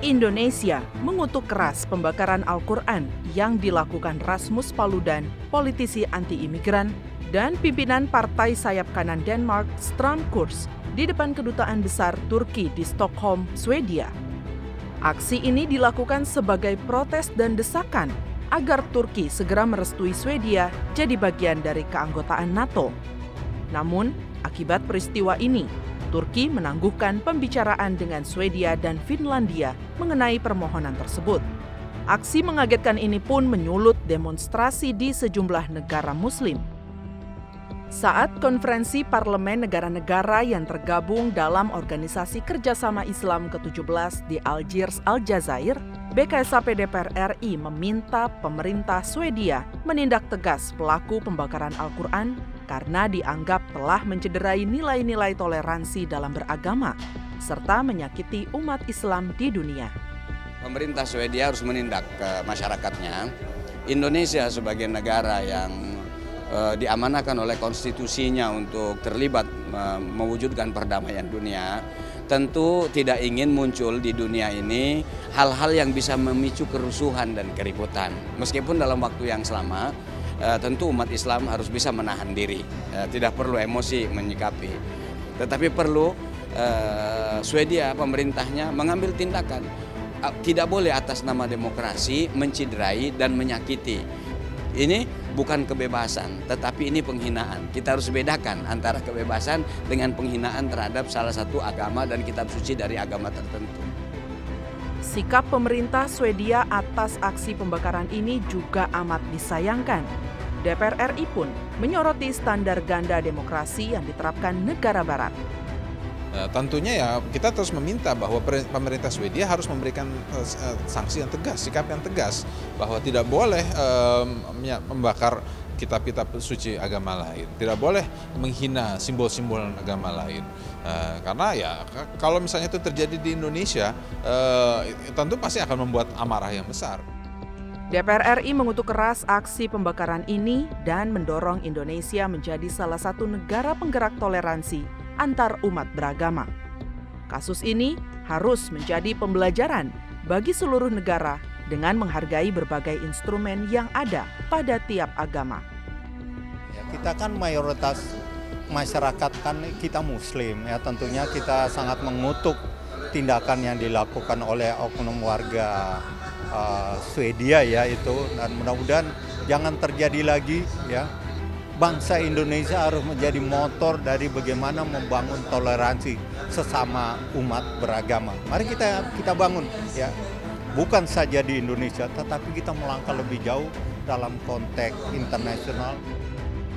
Indonesia mengutuk keras pembakaran Al-Quran yang dilakukan Rasmus Paludan, politisi anti-imigran, dan pimpinan partai sayap kanan Denmark, Stram Kurs, di depan Kedutaan Besar Turki di Stockholm, Swedia. Aksi ini dilakukan sebagai protes dan desakan agar Turki segera merestui Swedia jadi bagian dari keanggotaan NATO. Namun, akibat peristiwa ini, Turki menangguhkan pembicaraan dengan Swedia dan Finlandia mengenai permohonan tersebut. Aksi mengagetkan ini pun menyulut demonstrasi di sejumlah negara Muslim. Saat konferensi parlemen negara-negara yang tergabung dalam Organisasi Kerjasama Islam ke-17 di Algiers, Aljazair, BKSAP DPR RI meminta pemerintah Swedia menindak tegas pelaku pembakaran Al-Quran karena dianggap telah mencederai nilai-nilai toleransi dalam beragama, serta menyakiti umat Islam di dunia. Pemerintah Swedia harus menindak ke masyarakatnya. Indonesia sebagai negara yang diamanahkan oleh konstitusinya untuk terlibat mewujudkan perdamaian dunia, tentu tidak ingin muncul di dunia ini hal-hal yang bisa memicu kerusuhan dan keributan. Meskipun dalam waktu yang selama, tentu umat Islam harus bisa menahan diri, tidak perlu emosi menyikapi. Tetapi perlu Swedia, pemerintahnya mengambil tindakan. Tidak boleh atas nama demokrasi menciderai dan menyakiti. Ini bukan kebebasan, tetapi ini penghinaan. Kita harus bedakan antara kebebasan dengan penghinaan terhadap salah satu agama dan kitab suci dari agama tertentu. Sikap pemerintah Swedia atas aksi pembakaran ini juga amat disayangkan. DPR RI pun menyoroti standar ganda demokrasi yang diterapkan negara barat. Tentunya ya kita terus meminta bahwa pemerintah Swedia harus memberikan sanksi yang tegas, sikap yang tegas, bahwa tidak boleh membakar kitab-kitab suci agama lain, tidak boleh menghina simbol-simbol agama lain. Karena ya kalau misalnya itu terjadi di Indonesia, tentu pasti akan membuat amarah yang besar. DPR RI mengutuk keras aksi pembakaran ini dan mendorong Indonesia menjadi salah satu negara penggerak toleransi antar umat beragama. Kasus ini harus menjadi pembelajaran bagi seluruh negara dengan menghargai berbagai instrumen yang ada pada tiap agama. Kita kan mayoritas masyarakat kan kita Muslim, ya tentunya kita sangat mengutuk tindakan yang dilakukan oleh oknum warga Swedia ya itu, dan mudah-mudahan jangan terjadi lagi ya. Bangsa Indonesia harus menjadi motor dari bagaimana membangun toleransi sesama umat beragama. Mari kita bangun ya. Bukan saja di Indonesia, tetapi kita melangkah lebih jauh dalam konteks internasional.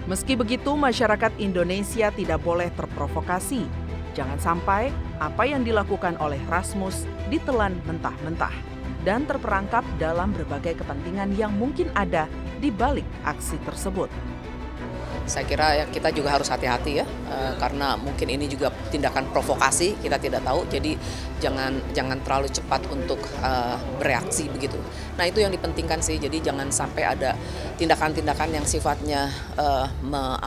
Meski begitu, masyarakat Indonesia tidak boleh terprovokasi. Jangan sampai apa yang dilakukan oleh Rasmus ditelan mentah-mentah dan terperangkap dalam berbagai kepentingan yang mungkin ada di balik aksi tersebut. Saya kira ya kita juga harus hati-hati ya, karena mungkin ini juga tindakan provokasi, kita tidak tahu, jadi jangan terlalu cepat untuk bereaksi begitu. Nah itu yang dipentingkan sih, jadi jangan sampai ada tindakan-tindakan yang sifatnya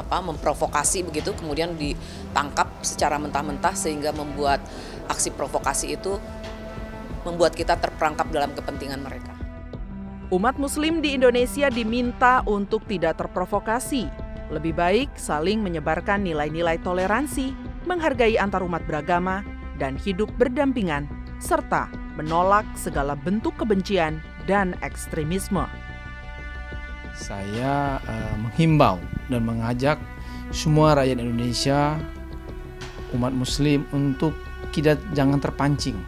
memprovokasi begitu, kemudian ditangkap secara mentah-mentah sehingga membuat aksi provokasi itu membuat kita terperangkap dalam kepentingan mereka. Umat Muslim di Indonesia diminta untuk tidak terprovokasi. Lebih baik saling menyebarkan nilai-nilai toleransi, menghargai antarumat beragama, dan hidup berdampingan, serta menolak segala bentuk kebencian dan ekstremisme. Saya menghimbau dan mengajak semua rakyat Indonesia, umat Muslim untuk jangan terpancing.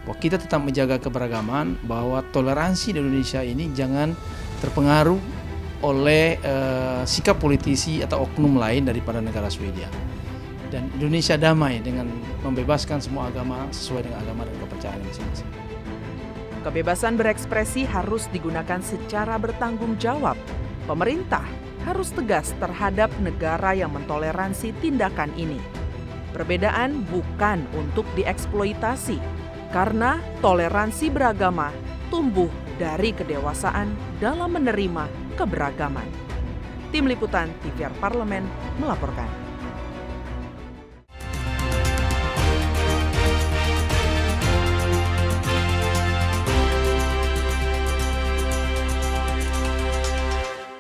Bahwa kita tetap menjaga keberagaman, bahwa toleransi di Indonesia ini jangan terpengaruh oleh sikap politisi atau oknum lain daripada negara Swedia. Dan Indonesia damai dengan membebaskan semua agama sesuai dengan agama dan kepercayaan masing-masing. Kebebasan berekspresi harus digunakan secara bertanggung jawab. Pemerintah harus tegas terhadap negara yang mentoleransi tindakan ini. Perbedaan bukan untuk dieksploitasi, karena toleransi beragama tumbuh dari kedewasaan dalam menerima keberagaman. Tim Liputan TVR Parlemen melaporkan.